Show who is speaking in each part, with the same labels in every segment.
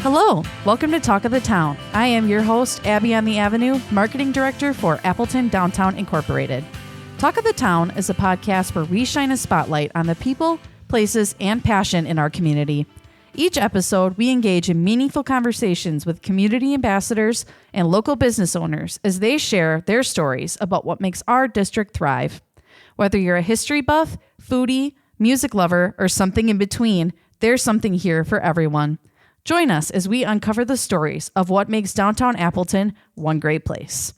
Speaker 1: Hello, welcome to Talk of the Town. I am your host, Abby on the Avenue, Marketing Director for Appleton Downtown Incorporated. Talk of the Town is a podcast where we shine a spotlight on the people, places, and passion in our community. Each episode, we engage in meaningful conversations with community ambassadors and local business owners as they share their stories about what makes our district thrive. Whether you're a history buff, foodie, music lover, or something in between, there's something here for everyone. Join us as we uncover the stories of what makes downtown Appleton one great place.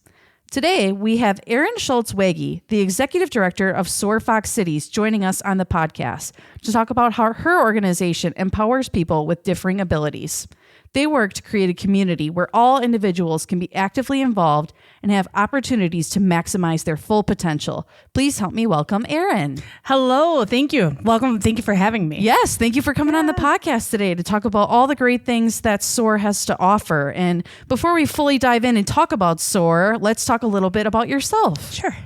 Speaker 1: Today, we have Erin Schultz-Wege, the Executive Director of SOAR Fox Cities, joining us on the podcast to talk about how her organization empowers people with differing abilities. They work to create a community where all individuals can be actively involved and have opportunities to maximize their full potential. Please help me welcome Erin.
Speaker 2: Hello. Thank you. Welcome. Thank you for having me.
Speaker 1: Yes. Thank you for coming on the podcast today to talk about all the great things that SOAR has to offer. And before we fully dive in and talk about SOAR, let's talk a little bit about yourself.
Speaker 2: Sure.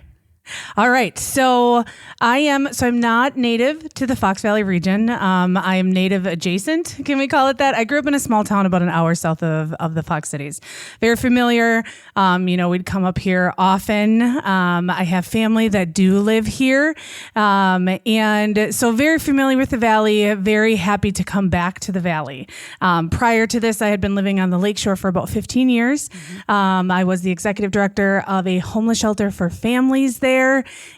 Speaker 2: All right. So I'm not native to the Fox Valley region. I am native adjacent. Can we call it that? I grew up in a small town about an hour south of the Fox Cities. Very familiar. We'd come up here often. I have family that do live here. And so very familiar with the Valley, very happy to come back to the Valley. Prior to this, I had been living on the Lakeshore for about 15 years. I was the executive director of a homeless shelter for families there.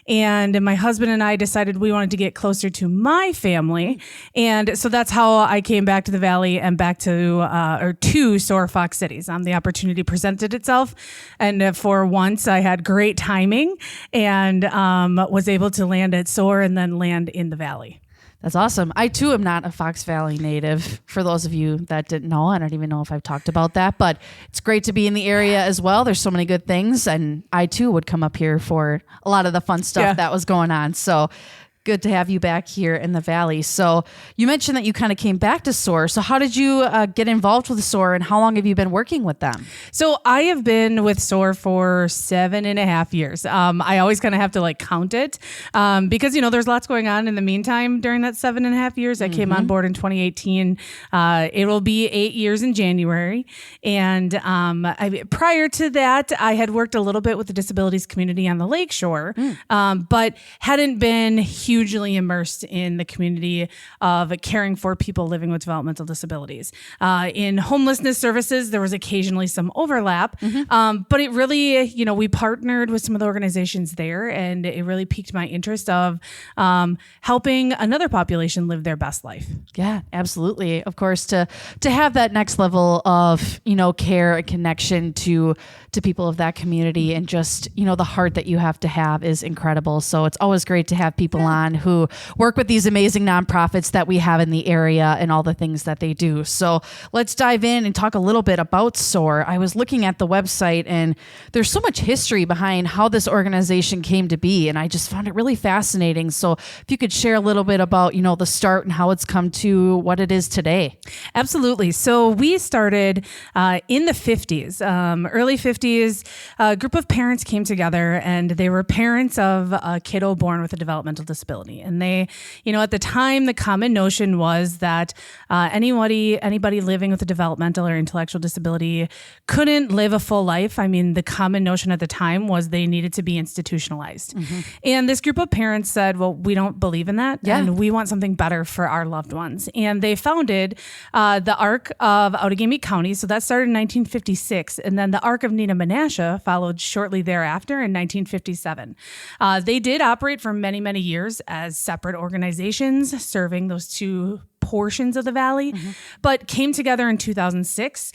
Speaker 2: And my husband and I decided we wanted to get closer to my family. And so that's how I came back to the Valley and back to SOAR Fox Cities. The opportunity presented itself. And for once, I had great timing and was able to land at SOAR and then land in the Valley.
Speaker 1: That's awesome. I, too, am not a Fox Valley native. For those of you that didn't know, I don't even know if I've talked about that, but it's great to be in the area as well. There's so many good things, and I, too, would come up here for a lot of the fun stuff that was going on. So good to have you back here in the Valley. So you mentioned that you kind of came back to SOAR. So how did you get involved with SOAR, and how long have you been working with them?
Speaker 2: So I have been with SOAR for 7.5 years. I always kind of have to count it because, there's lots going on in the meantime during that 7.5 years. I came on board in 2018. It will be 8 years in January. And prior to that, I had worked a little bit with the disabilities community on the Lakeshore, but hadn't been hugely immersed in the community of caring for people living with developmental disabilities. In homelessness services, there was occasionally some overlap, but it really, we partnered with some of the organizations there, and it really piqued my interest of helping another population live their best life.
Speaker 1: Yeah, absolutely. Of course, to have that next level of, care and connection to people of that community, and just, the heart that you have to have is incredible. So it's always great to have people on who work with these amazing nonprofits that we have in the area and all the things that they do. So let's dive in and talk a little bit about SOAR. I was looking at the website, and there's so much history behind how this organization came to be, and I just found it really fascinating. So if you could share a little bit about, the start and how it's come to what it is today.
Speaker 2: Absolutely. So we started in the 50s, early 50s. A group of parents came together, and they were parents of a kiddo born with a developmental disability. And they, at the time, the common notion was that anybody living with a developmental or intellectual disability couldn't live a full life. I mean, the common notion at the time was they needed to be institutionalized. And this group of parents said, well, we don't believe in that, and we want something better for our loved ones. And they founded the ARC of Outagamie County. So that started in 1956. And then the ARC of Neenah Menasha followed shortly thereafter in 1957. They did operate for many, many years as separate organizations serving those two portions of the Valley, but came together in 2006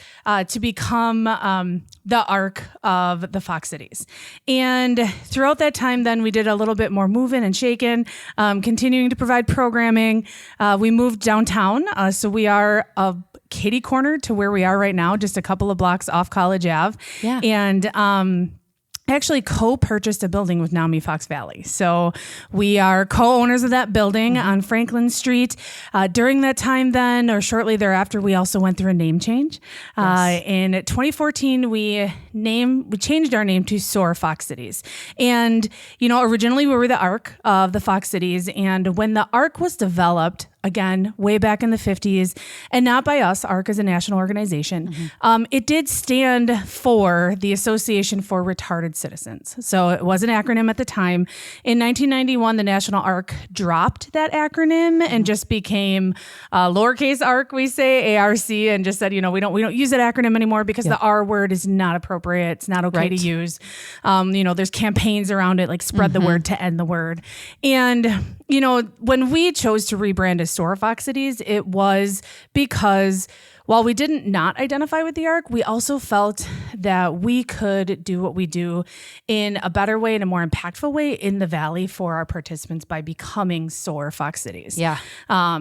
Speaker 2: to become the ARC of the Fox Cities. And throughout that time, then we did a little bit more moving and shaking, continuing to provide programming. We moved downtown, so we are a kitty corner to where we are right now, just a couple of blocks off College Ave. Yeah. And actually co-purchased a building with Naomi Fox Valley. So we are co-owners of that building on Franklin Street. During that time then, or shortly thereafter, we also went through a name change. In 2014, we changed our name to SOAR Fox Cities. And, originally we were the ARC of the Fox Cities. And when the ARC was developed, again, way back in the 50s, and not by us. ARC is a national organization. It did stand for the Association for Retarded Citizens. So it was an acronym at the time. In 1991, the National ARC dropped that acronym and just became lowercase ARC, we say, ARC, and just said, we don't use that acronym anymore because the R word is not appropriate. It's not okay to use. There's campaigns around it, like spread the word to end the word. And, when we chose to rebrand as SOAR Fox Cities, it was because while we didn't not identify with the ARC, we also felt that we could do what we do in a better way and a more impactful way in the Valley for our participants by becoming SOAR Fox Cities.
Speaker 1: Yeah.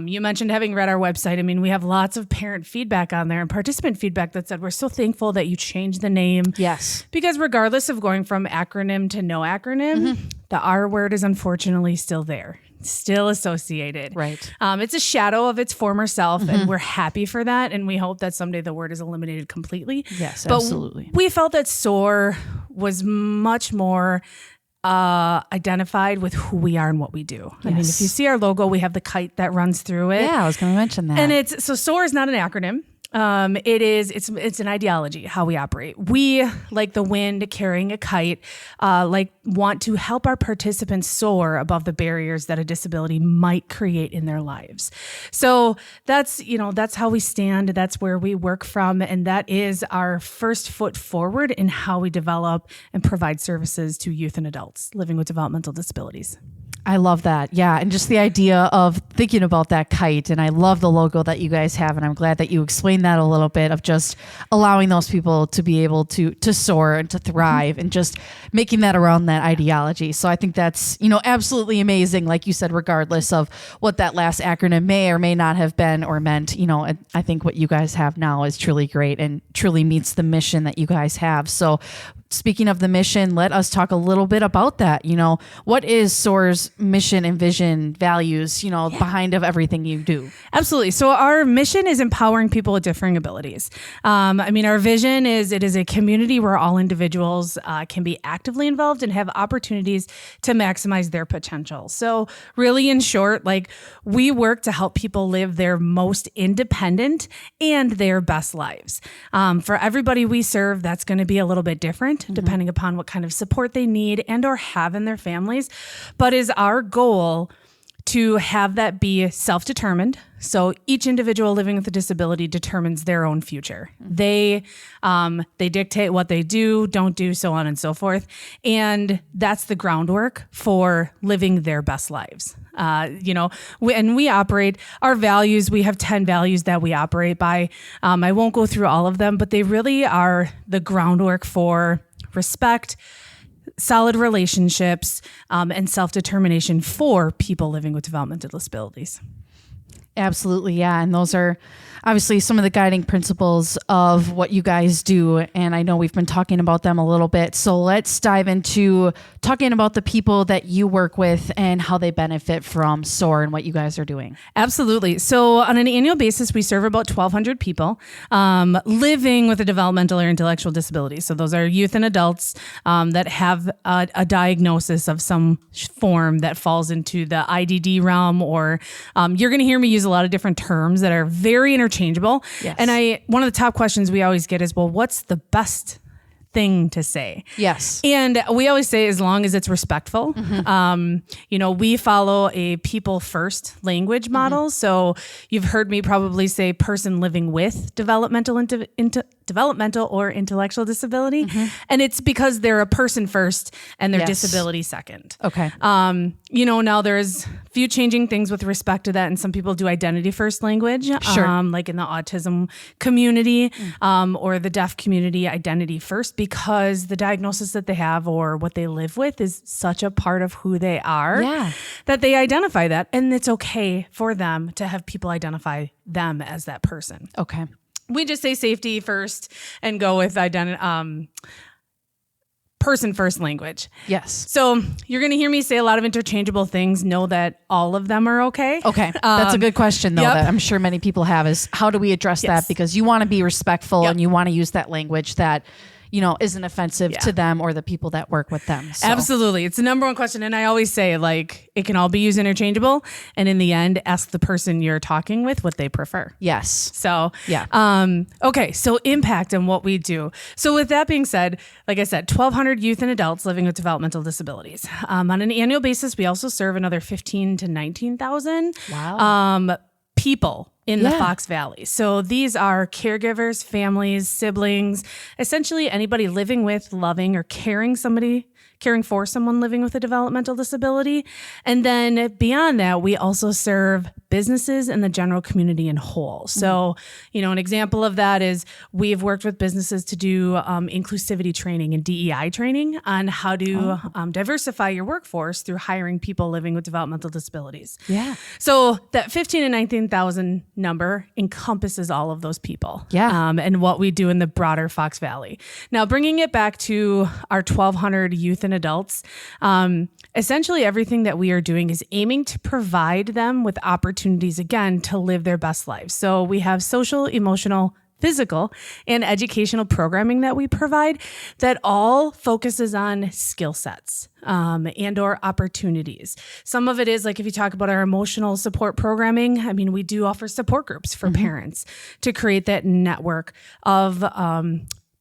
Speaker 2: You mentioned having read our website. I mean, we have lots of parent feedback on there and participant feedback that said, we're so thankful that you changed the name.
Speaker 1: Yes.
Speaker 2: Because regardless of going from acronym to no acronym, the R word is unfortunately still there. Still associated.
Speaker 1: Right.
Speaker 2: It's a shadow of its former self, and we're happy for that. And we hope that someday the word is eliminated completely.
Speaker 1: Yes,
Speaker 2: but
Speaker 1: absolutely.
Speaker 2: We felt that SOAR was much more identified with who we are and what we do. I mean, if you see our logo, we have the kite that runs through it.
Speaker 1: Yeah, I was going to mention that.
Speaker 2: And so SOAR is not an acronym. It's an ideology, how we operate. We, like the wind carrying a kite, want to help our participants soar above the barriers that a disability might create in their lives. So that's how we stand. That's where we work from. And that is our first foot forward in how we develop and provide services to youth and adults living with developmental disabilities.
Speaker 1: I love that. Yeah. And just the idea of thinking about that kite. And I love the logo that you guys have. And I'm glad that you explained that a little bit of just allowing those people to be able to soar and to thrive and just making that around that ideology. So I think that's, absolutely amazing. Like you said, regardless of what that last acronym may or may not have been or meant, I think what you guys have now is truly great and truly meets the mission that you guys have. So speaking of the mission, let us talk a little bit about that. What is SOAR's mission and vision, values, behind of everything you do?
Speaker 2: Absolutely. So our mission is empowering people with differing abilities. Our vision is it is a community where all individuals can be actively involved and have opportunities to maximize their potential. So really, in short, we work to help people live their most independent and their best lives. For everybody we serve, that's going to be a little bit different depending upon what kind of support they need and or have in their families. But is our goal to have that be self-determined. So each individual living with a disability determines their own future. They dictate what they do, don't do, so on and so forth. And that's the groundwork for living their best lives. We operate our values. We have 10 values that we operate by. I won't go through all of them, but they really are the groundwork for respect, solid relationships, and self-determination for people living with developmental disabilities.
Speaker 1: Absolutely. Yeah. And those are obviously some of the guiding principles of what you guys do. And I know we've been talking about them a little bit. So let's dive into talking about the people that you work with and how they benefit from SOAR and what you guys are doing.
Speaker 2: Absolutely. So on an annual basis, we serve about 1,200 people living with a developmental or intellectual disability. So those are youth and adults that have a diagnosis of some form that falls into the IDD realm, or you're going to hear me use a lot of different terms that are very interchangeable.
Speaker 1: Yes.
Speaker 2: And one of the top questions we always get is, well, what's the best thing to say?
Speaker 1: Yes.
Speaker 2: And we always say, as long as it's respectful. We follow a people first language model. So you've heard me probably say person living with developmental or intellectual disability. And it's because they're a person first and their disability second.
Speaker 1: Okay.
Speaker 2: Now there's few changing things with respect to that. And some people do identity first language, like in the autism community, or the deaf community, identity first, because the diagnosis that they have or what they live with is such a part of who they are that they identify that. And it's okay for them to have people identify them as that person.
Speaker 1: Okay.
Speaker 2: We just say safety first and go with person first language.
Speaker 1: Yes.
Speaker 2: So you're going to hear me say a lot of interchangeable things. Know that all of them are okay.
Speaker 1: Okay. That's a good question, though, that I'm sure many people have, is how do we address that? Because you want to be respectful and you want to use that language that, isn't offensive to them or the people that work with them. So.
Speaker 2: Absolutely. It's the number one question. And I always say, like, it can all be used interchangeable. And in the end, ask the person you're talking with what they prefer.
Speaker 1: Yes.
Speaker 2: So, okay. So impact and what we do. So with that being said, like I said, 1,200 youth and adults living with developmental disabilities. On an annual basis, we also serve another 15 to 19,000 people in the Fox Valley. So these are caregivers, families, siblings, essentially anybody living with, loving, or caring for someone living with a developmental disability. And then beyond that, we also serve businesses and the general community in whole. So, an example of that is we've worked with businesses to do inclusivity training and DEI training on how to diversify your workforce through hiring people living with developmental disabilities.
Speaker 1: Yeah.
Speaker 2: So that 15 and 19,000 number encompasses all of those people.
Speaker 1: Yeah.
Speaker 2: And what we do in the broader Fox Valley. Now, bringing it back to our 1,200 youth and adults, essentially everything that we are doing is aiming to provide them with opportunities, again, to live their best lives. So we have social, emotional, physical, and educational programming that we provide that all focuses on skill sets and or opportunities. Some of it is like if you talk about our emotional support programming, I mean, we do offer support groups for parents to create that network of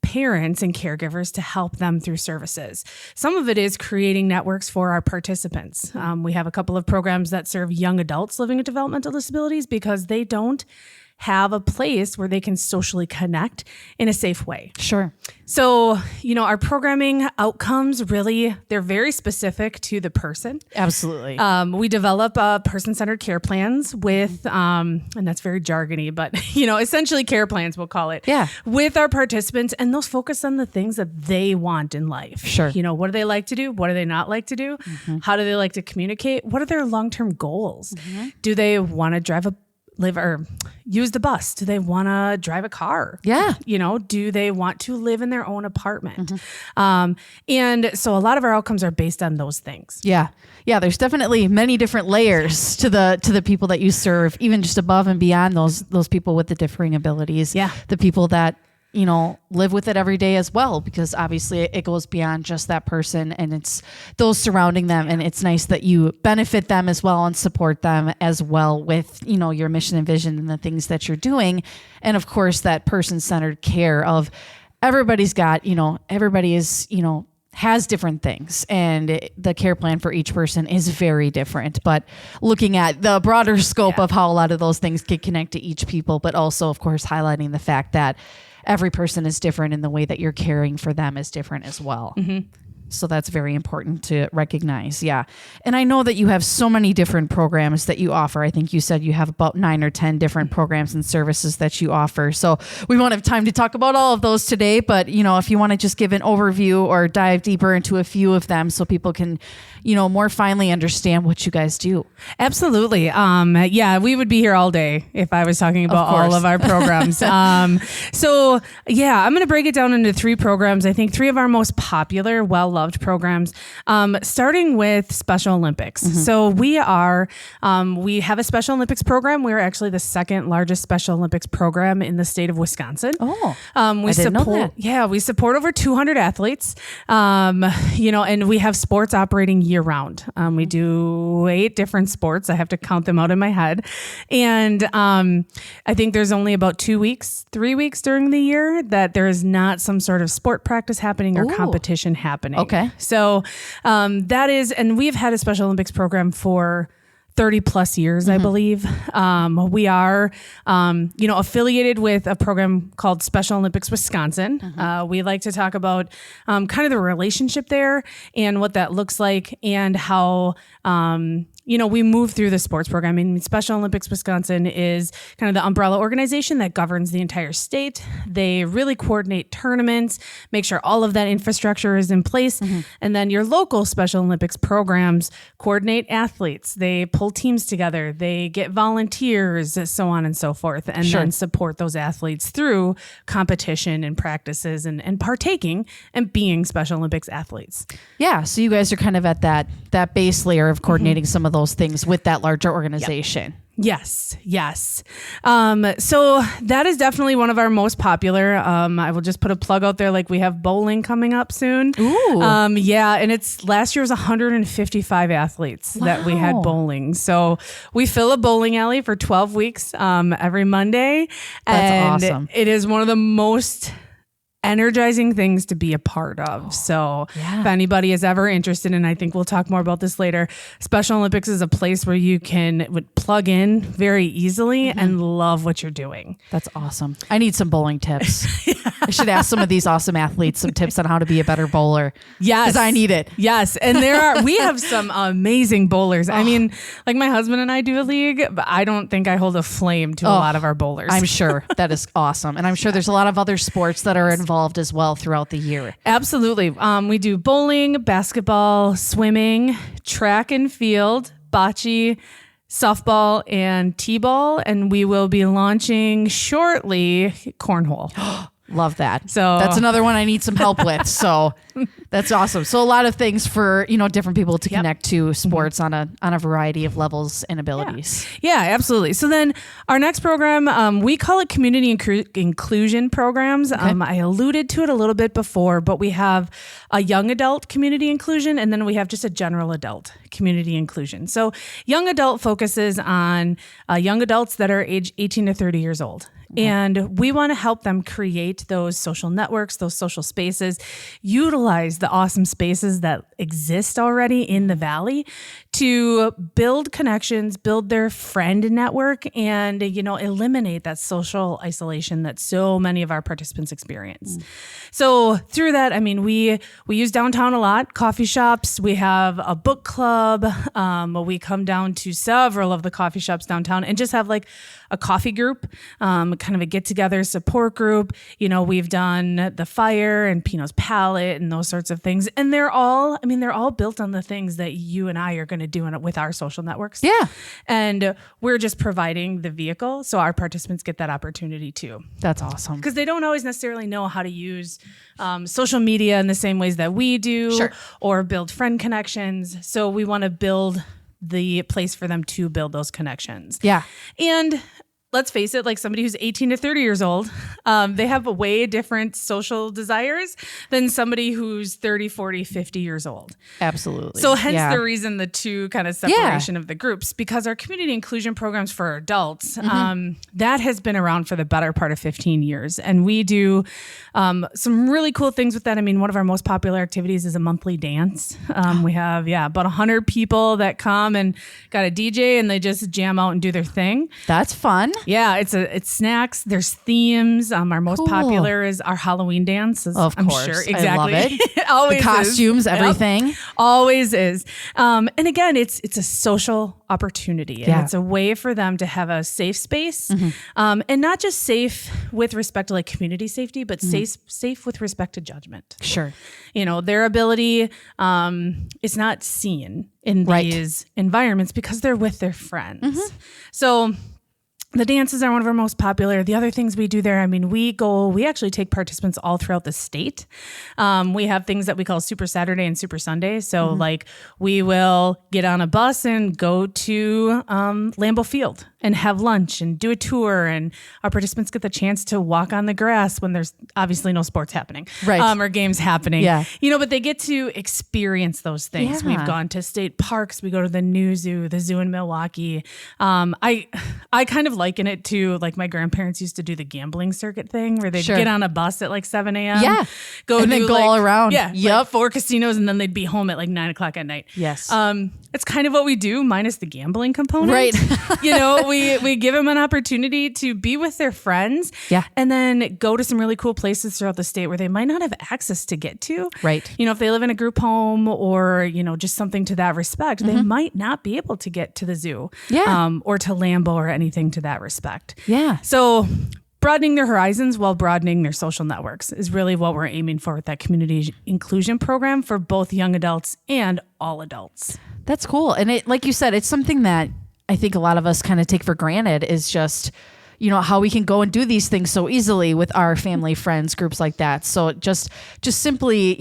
Speaker 2: parents and caregivers to help them through services. Some of it is creating networks for our participants. We have a couple of programs that serve young adults living with developmental disabilities because they don't have a place where they can socially connect in a safe way.
Speaker 1: Sure.
Speaker 2: So, our programming outcomes really, they're very specific to the person.
Speaker 1: Absolutely.
Speaker 2: We develop person-centered care plans with, and that's very jargony, but, essentially care plans, we'll call it.
Speaker 1: Yeah.
Speaker 2: With our participants, and those focus on the things that they want in life.
Speaker 1: Sure.
Speaker 2: What do they like to do? What do they not like to do? How do they like to communicate? What are their long-term goals? Do they want to live or use the bus? Do they want to drive a car?
Speaker 1: Yeah.
Speaker 2: Do they want to live in their own apartment? And so a lot of our outcomes are based on those things.
Speaker 1: Yeah. Yeah. There's definitely many different layers to the people that you serve, even just above and beyond those people with the differing abilities.
Speaker 2: Yeah.
Speaker 1: The people that, live with it every day as well, because obviously it goes beyond just that person and it's those surrounding them. And it's nice that you benefit them as well and support them as well with, your mission and vision and the things that you're doing. And of course, that person-centered care of everybody's got, everybody is, has different things, and the care plan for each person is very different, but looking at the broader scope of how a lot of those things can connect to each people, but also of course highlighting the fact that every person is different and the way that you're caring for them is different as well. So that's very important to recognize. Yeah. And I know that you have so many different programs that you offer. I think you said you have about 9 or 10 different programs and services that you offer. So we won't have time to talk about all of those today, but if you want to just give an overview or dive deeper into a few of them so people can, more finely understand what you guys do.
Speaker 2: Absolutely. We would be here all day if I was talking about all of our programs. So I'm going to break it down into 3 programs. I think 3 of our most popular, well-loved programs, starting with Special Olympics. So we have a Special Olympics program. We're actually the second largest Special Olympics program in the state of Wisconsin.
Speaker 1: I didn't know that.
Speaker 2: Yeah, we support over 200 athletes, and we have sports operating year round. We do 8 different sports. I have to count them out in my head. And I think there's only about 3 weeks during the year that there is not some sort of sport practice happening or competition happening.
Speaker 1: Okay.
Speaker 2: So that is, and we've had a Special Olympics program for 30 plus years, I believe. We are, affiliated with a program called Special Olympics Wisconsin. We like to talk about kind of the relationship there and what that looks like and how, we move through the sports program. I mean, Special Olympics Wisconsin is kind of the umbrella organization that governs the entire state. They really coordinate tournaments, make sure all of that infrastructure is in place. And then your local Special Olympics programs coordinate athletes. They pull teams together. They get volunteers, so on and so forth, and then support those athletes through competition and practices and partaking and being Special Olympics athletes.
Speaker 1: Yeah. So you guys are kind of at that base layer of coordinating some of those things with that larger organization.
Speaker 2: Yes. So that is definitely one of our most popular. I will just put a plug out there. Like we have bowling coming up soon.
Speaker 1: Ooh.
Speaker 2: And it's last year was 155 athletes that we had bowling. So we fill a bowling alley for 12 weeks every Monday.
Speaker 1: That's awesome.
Speaker 2: It is one of the most energizing things to be a part of. So if anybody is ever interested, and I think we'll talk more about this later, Special Olympics is a place where you would plug in very easily and love what you're doing.
Speaker 1: That's awesome. I need some bowling tips. I should ask some of these awesome athletes some tips on how to be a better bowler.
Speaker 2: Yes.
Speaker 1: Because I need it.
Speaker 2: Yes. And we have some amazing bowlers. I mean, like my husband and I do a league, but I don't think I hold a flame to a lot of our bowlers.
Speaker 1: I'm sure that is awesome. And I'm sure there's a lot of other sports that are involved as well throughout the year.
Speaker 2: Absolutely. We do bowling, basketball, swimming, track and field, bocce, softball, and t-ball. And we will be launching shortly cornhole.
Speaker 1: Love that.
Speaker 2: So
Speaker 1: that's another one I need some help with. So that's awesome. So a lot of things for, different people to connect to sports on a variety of levels and abilities.
Speaker 2: Yeah, absolutely. So then our next program, we call it community inclusion programs.
Speaker 1: Okay.
Speaker 2: I alluded to it a little bit before, but we have a young adult community inclusion, and then we have just a general adult community inclusion. So young adult focuses on young adults that are age 18 to 30 years old. Okay. And we want to help them create those social networks, those social spaces, utilize the awesome spaces that exist already in the Valley to build connections, build their friend network, and, eliminate that social isolation that so many of our participants experience. So through that, I mean, we use downtown a lot, coffee shops. We have a book club. We come down to several of the coffee shops downtown and just have like a coffee group, kind of a get-together support group. We've done the fire and Pino's Palette and those sorts of things. And they're all built on the things that you and I are going to do with our social networks.
Speaker 1: Yeah.
Speaker 2: And we're just providing the vehicle so our participants get that opportunity too.
Speaker 1: That's awesome.
Speaker 2: Because they don't always necessarily know how to use social media in the same ways that we do.
Speaker 1: Sure.
Speaker 2: Or build friend connections. So we want to build the place for them to build those connections.
Speaker 1: Yeah.
Speaker 2: And let's face it, like somebody who's 18 to 30 years old, they have a way different social desires than somebody who's 30, 40, 50 years old.
Speaker 1: Absolutely.
Speaker 2: So hence the reason the two kind of separation of the groups, because our community inclusion programs for adults, that has been around for the better part of 15 years. And we do some really cool things with that. I mean, one of our most popular activities is a monthly dance. We have, about 100 people that come and got a DJ and they just jam out and do their thing.
Speaker 1: That's fun.
Speaker 2: Yeah, it's snacks. There's themes. Our most popular is our Halloween dance.
Speaker 1: Of course,
Speaker 2: I'm sure. Exactly.
Speaker 1: I love it.
Speaker 2: It always
Speaker 1: the costumes,
Speaker 2: is.
Speaker 1: everything.
Speaker 2: Yep. Always is. And again, it's a social opportunity, and it's a way for them to have a safe space, and not just safe with respect to like community safety, but safe with respect to judgment.
Speaker 1: Sure.
Speaker 2: Their ability is not seen in these environments because they're with their friends. So the dances are one of our most popular. The other things we do there, I mean, we actually take participants all throughout the state. We have things that we call Super Saturday and Super Sunday. So like we will get on a bus and go to Lambeau Field and have lunch and do a tour. And our participants get the chance to walk on the grass when there's obviously no sports happening, or games happening. Yeah. But they get to experience those things. Yeah. We've gone to state parks. We go to the new zoo, the zoo in Milwaukee. I kind of liken it to like my grandparents used to do the gambling circuit thing where they'd get on a bus at like 7 a.m.
Speaker 1: Yeah.
Speaker 2: Then
Speaker 1: go all around.
Speaker 2: Yeah. Yep. Like 4 casinos and then they'd be home at like 9 o'clock at night.
Speaker 1: Yes.
Speaker 2: It's kind of what we do minus the gambling component.
Speaker 1: Right.
Speaker 2: We give them an opportunity to be with their friends.
Speaker 1: Yeah.
Speaker 2: And then go to some really cool places throughout the state where they might not have access to get to.
Speaker 1: Right.
Speaker 2: If they live in a group home or, just something to that respect, they might not be able to get to the zoo.
Speaker 1: Yeah.
Speaker 2: Or to Lambeau or anything to that respect.
Speaker 1: Yeah.
Speaker 2: So broadening their horizons while broadening their social networks is really what we're aiming for with that community inclusion program for both young adults and all adults.
Speaker 1: That's cool. And it, like you said, it's something that I think a lot of us kind of take for granted is just, how we can go and do these things so easily with our family, friends, groups like that. So just simply,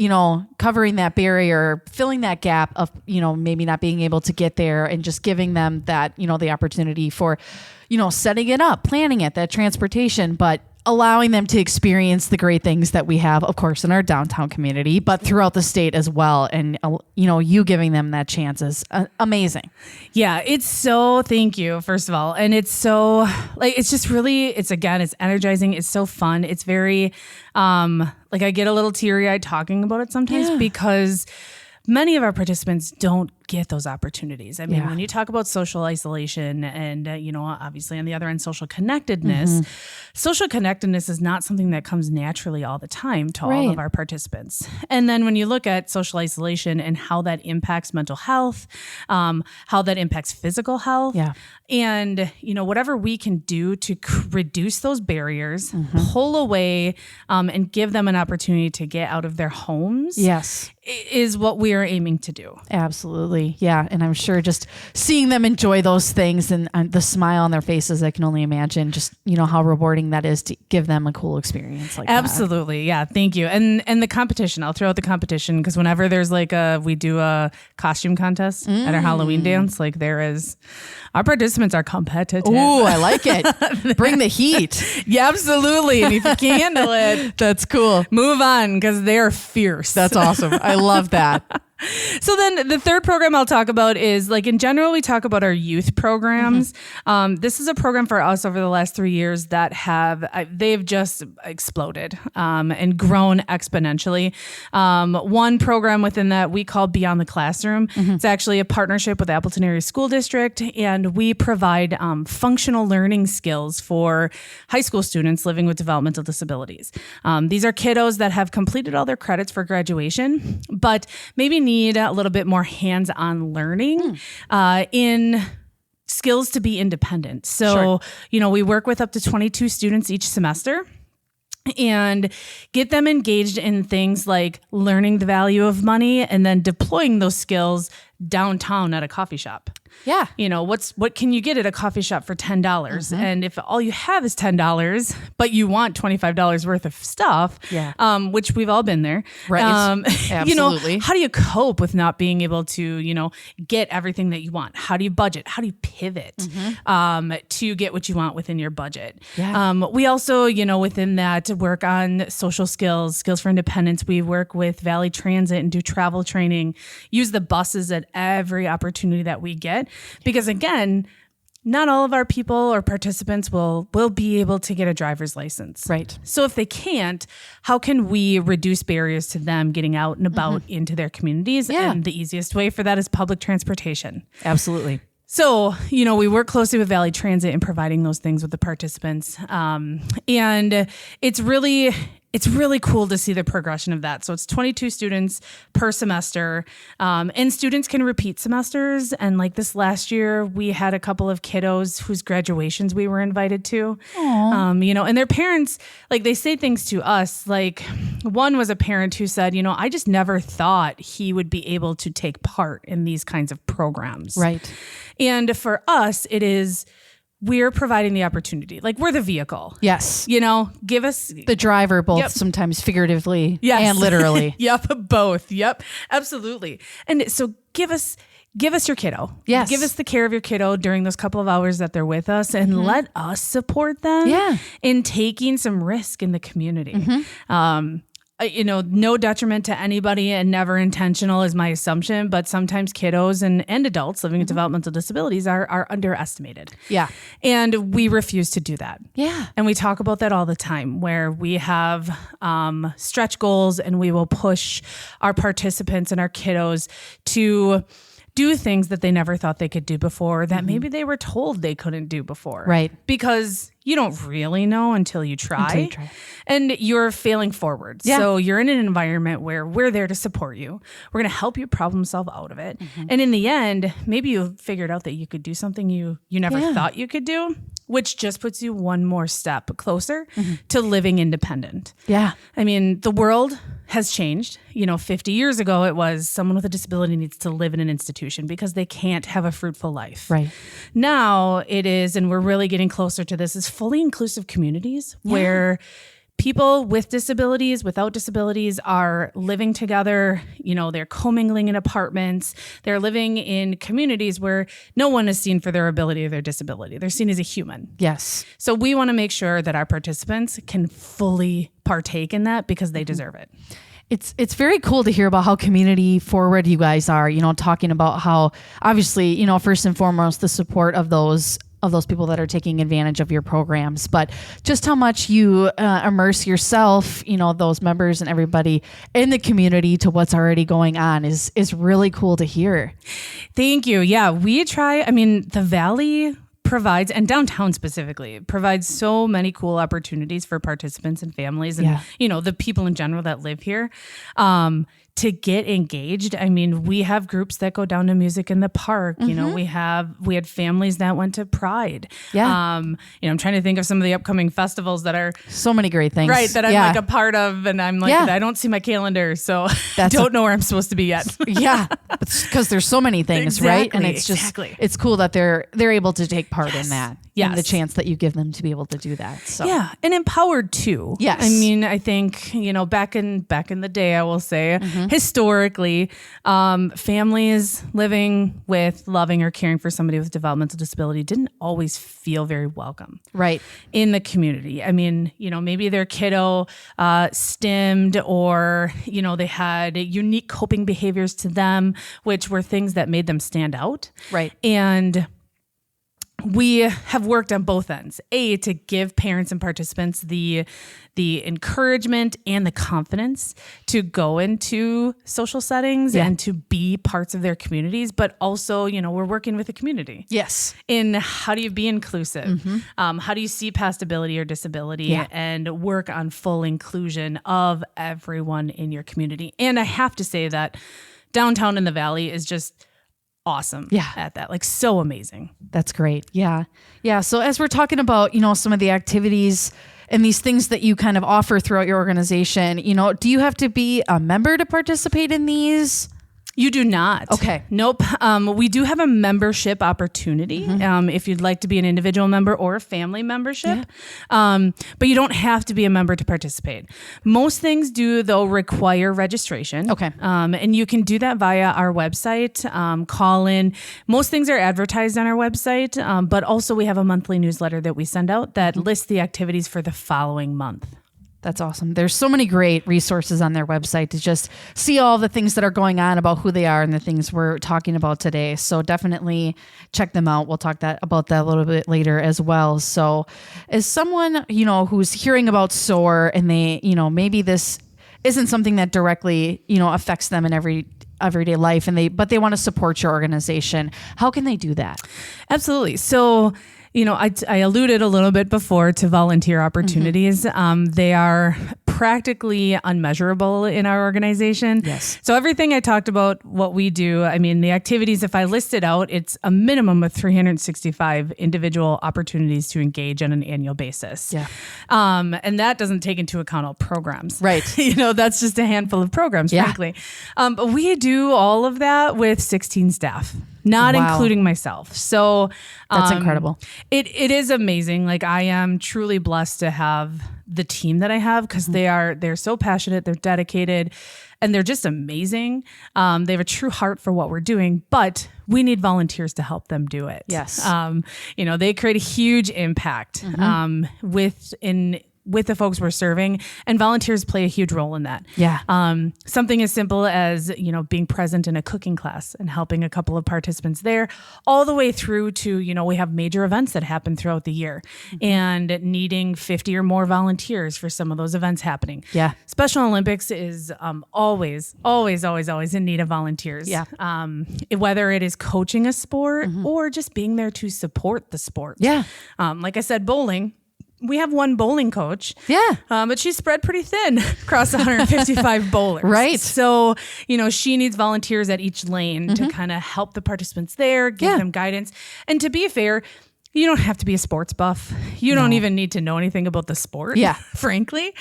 Speaker 1: covering that barrier, filling that gap of, maybe not being able to get there, and just giving them that, the opportunity for, setting it up, planning it, that transportation, but allowing them to experience the great things that we have, of course, in our downtown community, but throughout the state as well. And, you giving them that chance is amazing.
Speaker 2: Yeah, thank you, first of all. And it's so, it's just really, it's energizing. It's so fun. It's very, I get a little teary-eyed talking about it sometimes because many of our participants don't get those opportunities. I mean, when you talk about social isolation and, obviously on the other end, social connectedness is not something that comes naturally all the time to all of our participants. And then when you look at social isolation and how that impacts mental health, how that impacts physical health, and, whatever we can do to reduce those barriers, pull away, and give them an opportunity to get out of their homes is what we are aiming to do.
Speaker 1: Absolutely. Yeah. And I'm sure just seeing them enjoy those things and the smile on their faces, I can only imagine just, how rewarding that is to give them a cool experience like that.
Speaker 2: Absolutely. Yeah. Thank you. And the competition, I'll throw out the competition because whenever there's we do a costume contest at our Halloween dance, our participants are competitive.
Speaker 1: Ooh, I like it. Bring the heat.
Speaker 2: Yeah, absolutely. And if you can handle it,
Speaker 1: that's cool.
Speaker 2: Move on because they're fierce.
Speaker 1: That's awesome. I love that.
Speaker 2: So then the third program I'll talk about is in general, we talk about our youth programs. This is a program for us over the last 3 years that they've just exploded and grown exponentially. One program within that we call Beyond the Classroom. It's actually a partnership with Appleton Area School District, and we provide functional learning skills for high school students living with developmental disabilities. These are kiddos that have completed all their credits for graduation, but maybe need a little bit more hands-on learning in skills to be independent. So, we work with up to 22 students each semester and get them engaged in things like learning the value of money and then deploying those skills downtown at a coffee shop.
Speaker 1: Yeah.
Speaker 2: What can you get at a coffee shop for $10? And if all you have is $10, but you want $25 worth of stuff, which we've all been there.
Speaker 1: Right. Absolutely.
Speaker 2: How do you cope with not being able to, get everything that you want? How do you budget? How do you pivot to get what you want within your budget? Yeah. We also, within that work on social skills for independence. We work with Valley Transit and do travel training, use the buses at every opportunity that we get. Because again, not all of our people or participants will be able to get a driver's license.
Speaker 1: Right.
Speaker 2: So if they can't, how can we reduce barriers to them getting out and about into their communities?
Speaker 1: Yeah.
Speaker 2: And the easiest way for that is public transportation.
Speaker 1: Absolutely.
Speaker 2: So, we work closely with Valley Transit in providing those things with the participants. And it's really cool to see the progression of that. So it's 22 students per semester, and students can repeat semesters. And this last year, we had a couple of kiddos whose graduations we were invited to. And their parents, they say things to us. One was a parent who said, I just never thought he would be able to take part in these kinds of programs.
Speaker 1: Right.
Speaker 2: And for us, we're providing the opportunity. We're the vehicle.
Speaker 1: Yes.
Speaker 2: Give us
Speaker 1: the driver, both sometimes figuratively and literally.
Speaker 2: Yep. Both. Yep. Absolutely. And so give us your kiddo.
Speaker 1: Yes.
Speaker 2: Give us the care of your kiddo during those couple of hours that they're with us and let us support them in taking some risk in the community. No detriment to anybody and never intentional is my assumption, but sometimes kiddos and adults living with developmental disabilities are underestimated.
Speaker 1: Yeah.
Speaker 2: And we refuse to do that.
Speaker 1: Yeah.
Speaker 2: And we talk about that all the time where we have stretch goals and we will push our participants and our kiddos to do things that they never thought they could do before, that maybe they were told they couldn't do before.
Speaker 1: Right.
Speaker 2: Because you don't really know until you try. And you're failing forward. Yeah. So you're in an environment where we're there to support you. We're going to help you problem solve out of it. And in the end, maybe you figured out that you could do something you never thought you could do, which just puts you one more step closer to living independent.
Speaker 1: Yeah.
Speaker 2: I mean, the world has changed. 50 years ago, it was someone with a disability needs to live in an institution because they can't have a fruitful life.
Speaker 1: Right.
Speaker 2: Now it is, and we're really getting closer to this, is fully inclusive communities where people with disabilities, without disabilities are living together. They're commingling in apartments. They're living in communities where no one is seen for their ability or their disability. They're seen as a human.
Speaker 1: Yes.
Speaker 2: So we want to make sure that our participants can fully partake in that because they deserve it.
Speaker 1: It's very cool to hear about how community forward you guys are, talking about how obviously, first and foremost, the support of those people that are taking advantage of your programs, but just how much you immerse yourself, those members and everybody in the community to what's already going on is really cool to hear.
Speaker 2: Thank you. Yeah, we try. The Valley provides, and downtown specifically, provides so many cool opportunities for participants and families and, the people in general that live here. To get engaged. We have groups that go down to music in the park. We had families that went to Pride. Yeah. I'm trying to think of some of the upcoming festivals that are
Speaker 1: so many great things.
Speaker 2: Right. That I'm like a part of. And I'm like, I don't see my calendar. So I don't know where I'm supposed to be yet.
Speaker 1: Yeah. Because there's so many things, right? And it's just, it's cool that they're able to take part in that. Yes. And the chance that you give them to be able to do that. So
Speaker 2: yeah. And empowered too.
Speaker 1: Yes.
Speaker 2: I think, back in the day, I will say, historically, families living with, loving, or caring for somebody with developmental disability didn't always feel very welcome.
Speaker 1: Right.
Speaker 2: In the community. Maybe their kiddo stemmed or, they had unique coping behaviors to them, which were things that made them stand out.
Speaker 1: Right.
Speaker 2: And we have worked on both ends, to give parents and participants the encouragement and the confidence to go into social settings and to be parts of their communities, but also, we're working with the community.
Speaker 1: Yes.
Speaker 2: In how do you be inclusive? How do you see past ability or disability and work on full inclusion of everyone in your community? And I have to say that downtown in the Valley is just awesome at that. Like so amazing.
Speaker 1: That's great. Yeah. Yeah. So as we're talking about, some of the activities and these things that you kind of offer throughout your organization, do you have to be a member to participate in these?
Speaker 2: You do not.
Speaker 1: Okay.
Speaker 2: Nope. We do have a membership opportunity if you'd like to be an individual member or a family membership. Yeah. But you don't have to be a member to participate. Most things do, though, require registration.
Speaker 1: Okay.
Speaker 2: And you can do that via our website, call in. Most things are advertised on our website, but also we have a monthly newsletter that we send out that lists the activities for the following month.
Speaker 1: That's awesome. There's so many great resources on their website to just see all the things that are going on about who they are and the things we're talking about today. So definitely check them out. We'll talk about that a little bit later as well. So as someone, who's hearing about SOAR and they, maybe this isn't something that directly, affects them in everyday life but they want to support your organization, how can they do that?
Speaker 2: Absolutely. So I alluded a little bit before to volunteer opportunities. They are practically unmeasurable in our organization.
Speaker 1: Yes.
Speaker 2: So everything I talked about, what we do, the activities, if I list it out, it's a minimum of 365 individual opportunities to engage on an annual basis.
Speaker 1: Yeah.
Speaker 2: And that doesn't take into account all programs.
Speaker 1: Right.
Speaker 2: That's just a handful of programs, frankly. But we do all of that with 16 staff. Not including myself. So
Speaker 1: that's incredible.
Speaker 2: It is amazing. Like I am truly blessed to have the team that I have because they're so passionate, they're dedicated, and they're just amazing. They have a true heart for what we're doing, but we need volunteers to help them do it.
Speaker 1: Yes.
Speaker 2: They create a huge impact with the folks we're serving, and volunteers play a huge role in that.
Speaker 1: Yeah.
Speaker 2: Something as simple as, being present in a cooking class and helping a couple of participants there, all the way through to, we have major events that happen throughout the year and needing 50 or more volunteers for some of those events happening.
Speaker 1: Yeah.
Speaker 2: Special Olympics is always in need of volunteers.
Speaker 1: Yeah.
Speaker 2: Whether it is coaching a sport or just being there to support the sport.
Speaker 1: Yeah.
Speaker 2: Like I said, bowling. We have one bowling coach.
Speaker 1: Yeah.
Speaker 2: But she's spread pretty thin across 155 bowlers.
Speaker 1: Right.
Speaker 2: So, she needs volunteers at each lane to kind of help the participants there, give them guidance. And to be fair, you don't have to be a sports buff. You don't even need to know anything about the sport, frankly.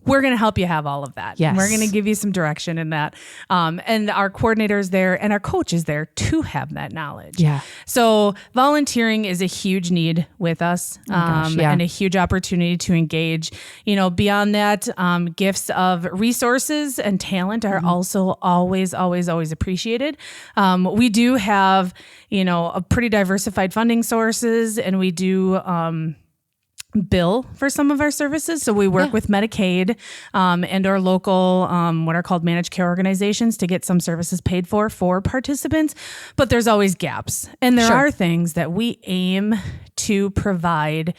Speaker 2: we're going to help you have all of that.
Speaker 1: Yes.
Speaker 2: We're going to give you some direction in that. And our coordinators there and our coaches there to have that knowledge.
Speaker 1: Yeah.
Speaker 2: So volunteering is a huge need with us and a huge opportunity to engage. Beyond that, gifts of resources and talent are also always appreciated. We do have, a pretty diversified funding sources, and we do bill for some of our services. So we work with Medicaid and our local, what are called managed care organizations to get some services paid for participants. But there's always gaps. And there are things that we aim to provide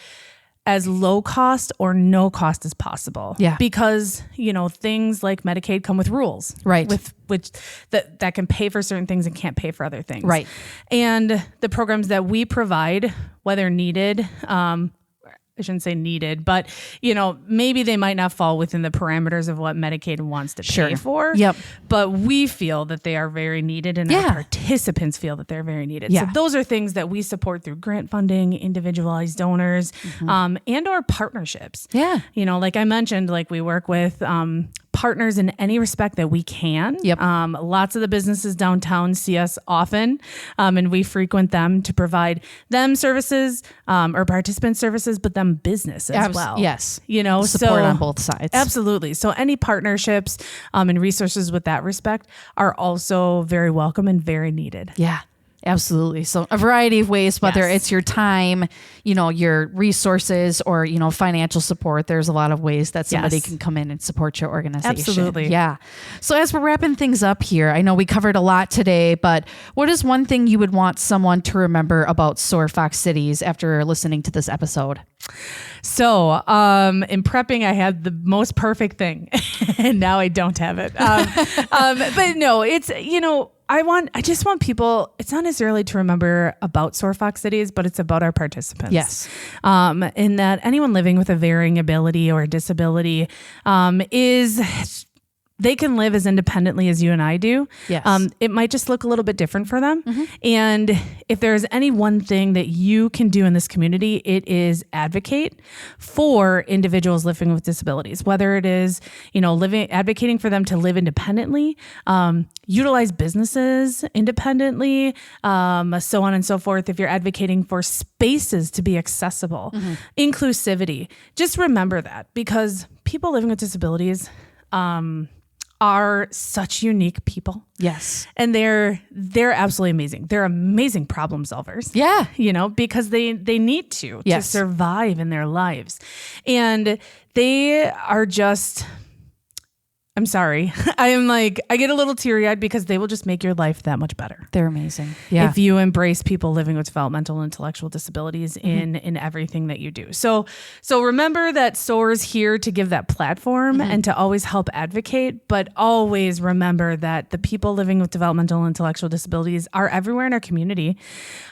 Speaker 2: as low cost or no cost as possible.
Speaker 1: Yeah.
Speaker 2: Because, things like Medicaid come with rules.
Speaker 1: Right.
Speaker 2: With which that can pay for certain things and can't pay for other things.
Speaker 1: Right.
Speaker 2: And the programs that we provide, whether needed, I shouldn't say needed, but maybe they might not fall within the parameters of what Medicaid wants to pay for.
Speaker 1: Yep.
Speaker 2: But we feel that they are very needed, and our participants feel that they're very needed.
Speaker 1: Yeah.
Speaker 2: So those are things that we support through grant funding, individualized donors, and our partnerships.
Speaker 1: Yeah.
Speaker 2: Like I mentioned, we work with partners in any respect that we can.
Speaker 1: Yep.
Speaker 2: Lots of the businesses downtown see us often, and we frequent them to provide them services or participant services, but them business as well.
Speaker 1: Yes.
Speaker 2: Support
Speaker 1: on both sides.
Speaker 2: Absolutely. So any partnerships and resources with that respect are also very welcome and very needed.
Speaker 1: Yeah. Absolutely. So a variety of ways, whether it's your time, your resources, or, financial support. There's a lot of ways that somebody can come in and support your organization.
Speaker 2: Absolutely.
Speaker 1: Yeah. So as we're wrapping things up here, I know we covered a lot today, but what is one thing you would want someone to remember about SOAR Fox Cities after listening to this episode?
Speaker 2: So, in prepping, I had the most perfect thing, and now I don't have it. But no, it's, I just want people, it's not necessarily to remember about SOAR Fox Cities, but it's about our participants.
Speaker 1: Yes.
Speaker 2: In that anyone living with a varying ability or a disability, they can live as independently as you and I do.
Speaker 1: Yes.
Speaker 2: It might just look a little bit different for them. And if there's any one thing that you can do in this community, it is advocate for individuals living with disabilities, whether it is, advocating for them to live independently, utilize businesses independently, so on and so forth. If you're advocating for spaces to be accessible, inclusivity, just remember that, because people living with disabilities, are such unique people.
Speaker 1: Yes.
Speaker 2: And they're absolutely amazing. They're amazing problem solvers.
Speaker 1: Yeah.
Speaker 2: Because they need to survive in their lives. And they are just, I'm sorry. I get a little teary-eyed because they will just make your life that much better.
Speaker 1: They're amazing. Yeah.
Speaker 2: If you embrace people living with developmental and intellectual disabilities in everything that you do. So remember that SOAR is here to give that platform and to always help advocate, but always remember that the people living with developmental and intellectual disabilities are everywhere in our community.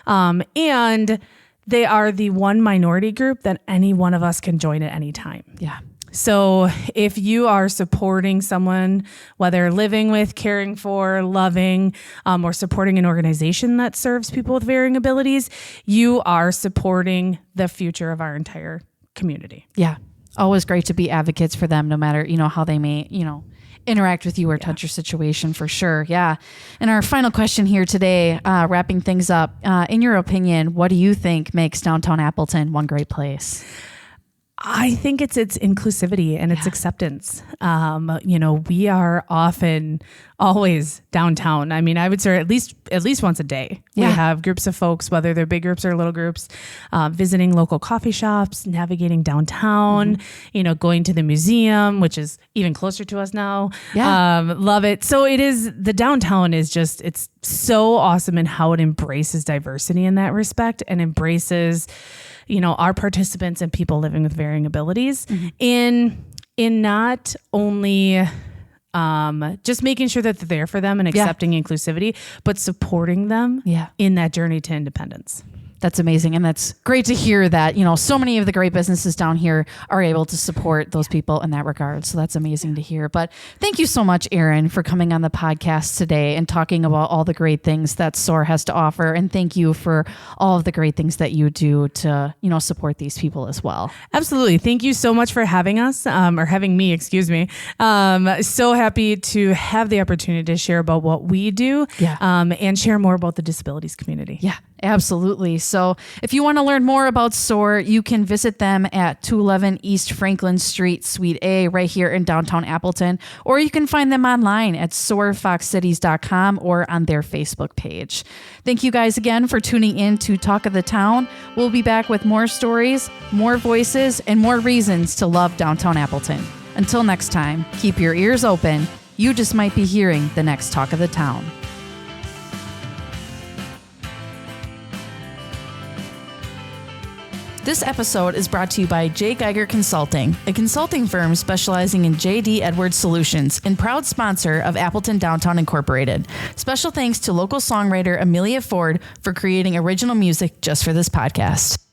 Speaker 2: And they are the one minority group that any one of us can join at any time.
Speaker 1: Yeah.
Speaker 2: So if you are supporting someone, whether living with, caring for, loving, or supporting an organization that serves people with varying abilities, you are supporting the future of our entire community.
Speaker 1: Yeah. Always great to be advocates for them, no matter, how they may, interact with you or touch your situation, for sure. Yeah. And our final question here today, wrapping things up, in your opinion, what do you think makes downtown Appleton one great place?
Speaker 2: I think it's inclusivity and its acceptance. We are often always downtown. I mean, I would say at least once a day.
Speaker 1: Yeah.
Speaker 2: We have groups of folks, whether they're big groups or little groups, visiting local coffee shops, navigating downtown, going to the museum, which is even closer to us now.
Speaker 1: Yeah.
Speaker 2: Love it. So the downtown is just, it's so awesome in how it embraces diversity in that respect and embraces our participants and people living with varying abilities in not only just making sure that they're there for them and accepting inclusivity, but supporting them in that journey to independence.
Speaker 1: That's amazing. And that's great to hear that, so many of the great businesses down here are able to support those people in that regard. So that's amazing to hear. But thank you so much, Erin, for coming on the podcast today and talking about all the great things that SOAR has to offer. And thank you for all of the great things that you do to, support these people as well.
Speaker 2: Absolutely. Thank you so much for having us, or having me, excuse me. So happy to have the opportunity to share about what we do, and share more about the disabilities community.
Speaker 1: Yeah. Absolutely. So if you want to learn more about SOAR, you can visit them at 211 East Franklin Street, Suite A, right here in downtown Appleton, or you can find them online at soarfoxcities.com or on their Facebook page. Thank you guys again for tuning in to Talk of the Town. We'll be back with more stories, more voices, and more reasons to love downtown Appleton. Until next time, keep your ears open. You just might be hearing the next Talk of the Town. This episode is brought to you by J. Geiger Consulting, a consulting firm specializing in J.D. Edwards Solutions and proud sponsor of Appleton Downtown Incorporated. Special thanks to local songwriter Amelia Ford for creating original music just for this podcast.